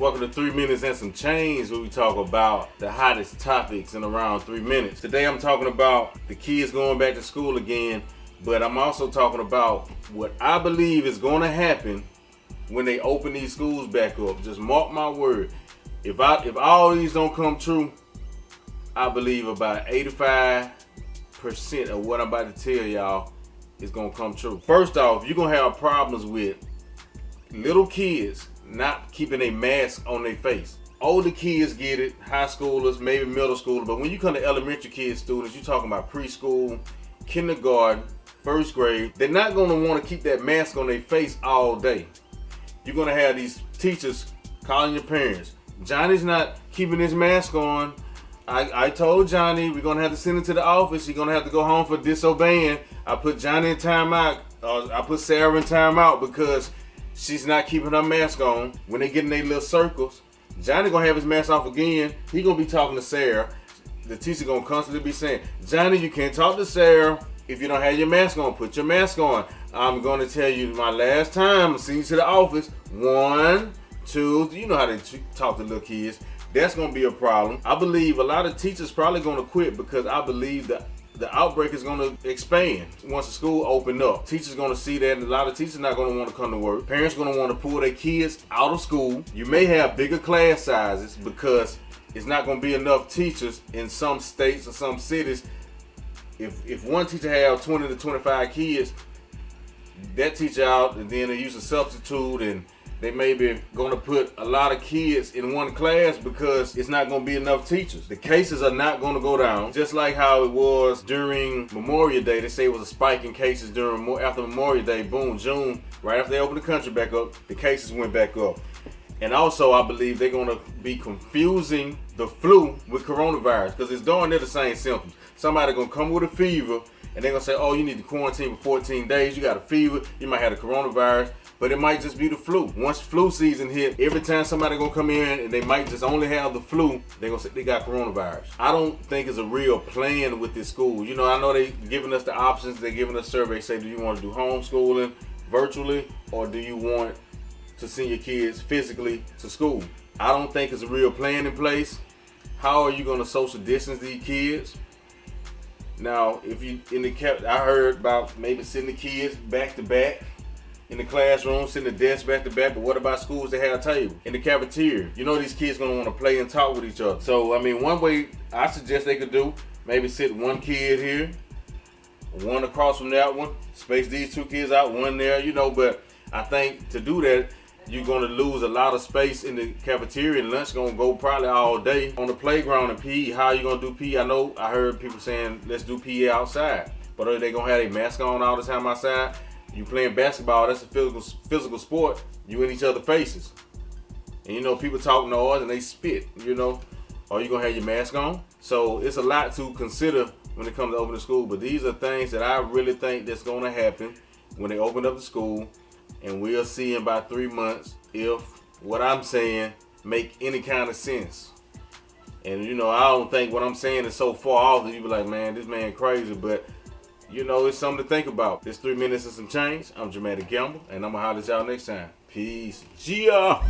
Welcome to 3 Minutes and Some Change, where we talk about the hottest topics in around 3 minutes. Today I'm talking about the kids going back to school again, but I'm also talking about what I believe is going to happen when they open these schools back up. Just mark my word. If all these don't come true, I believe about 85% of what I'm about to tell y'all is going to come true. First off, you're going to have problems with little kids not keeping a mask on their face. Older kids get it, high schoolers, maybe middle schoolers, but when you come to elementary kids, students, you're talking about preschool, kindergarten, first grade, they're not going to want to keep that mask on their face all day. You're going to have these teachers calling your parents. Johnny's not keeping his mask on. I told Johnny we're going to have to send him to the office. He's going to have to go home for disobeying. I put Johnny in timeout. I put Sarah in timeout because she's not keeping her mask on. When they get in their little circles, Johnny gonna have his mask off again. He gonna be talking to Sarah. The teacher gonna constantly be saying, Johnny, you can't talk to Sarah if you don't have your mask on. Put your mask on. I'm gonna tell you my last time. See you to the office. 1, 2. You know how they talk to little kids. That's gonna be a problem. I believe a lot of teachers probably gonna quit because I believe that the outbreak is going to expand once the school open up. Teachers going to see that, and a lot of teachers not going to want to come to work. Parents going to want to pull their kids out of school. You may have bigger class sizes because it's not going to be enough teachers in some states or some cities. If one teacher have 20 to 25 kids, that teacher out, and then they use a substitute, and they may be going to put a lot of kids in one class because it's not going to be enough teachers. The cases are not going to go down, just like how it was during Memorial Day. They say it was a spike in cases after Memorial Day. Boom, June, right after they opened the country back up, the cases went back up. And also, I believe they're going to be confusing the flu with coronavirus because it's darn near the same symptoms. Somebody going to come with a fever, and they're going to say, oh, you need to quarantine for 14 days. You got a fever. You might have the coronavirus. But it might just be the flu. Once flu season hit, every time somebody gonna come in and they might just only have the flu, they gonna say they got coronavirus. I don't think it's a real plan with this school. You know, I know they giving us the options. They giving us surveys. Say, do you want to do homeschooling virtually, or do you want to send your kids physically to school? I don't think it's a real plan in place. How are you gonna social distance these kids? Now, if you I heard about maybe sending the kids back to back in the classroom, sitting the desks back to back, but what about schools that have tables? In the cafeteria, you know these kids gonna wanna play and talk with each other. So, I mean, one way I suggest they could do, maybe sit one kid here, one across from that one, space these two kids out, one there, you know, but I think to do that, you're gonna lose a lot of space in the cafeteria, and lunch gonna go probably all day. On the playground and PE, how you gonna do PE? I heard people saying, let's do PE outside, but are they gonna have a mask on all the time outside? You playing basketball, that's a physical sport. You in each other's faces. And you know, people talk noise and they spit, you know. Are you gonna have your mask on? So it's a lot to consider when it comes to opening school, but these are things that I really think that's gonna happen when they open up the school, and we'll see in about 3 months if what I'm saying make any kind of sense. And you know, I don't think what I'm saying is so far off that you be like, man, this man crazy, but you know, it's something to think about. It's 3 Minutes and Some Change. I'm Dramatic Gamble, and I'm going to holler at y'all next time. Peace. Yeah.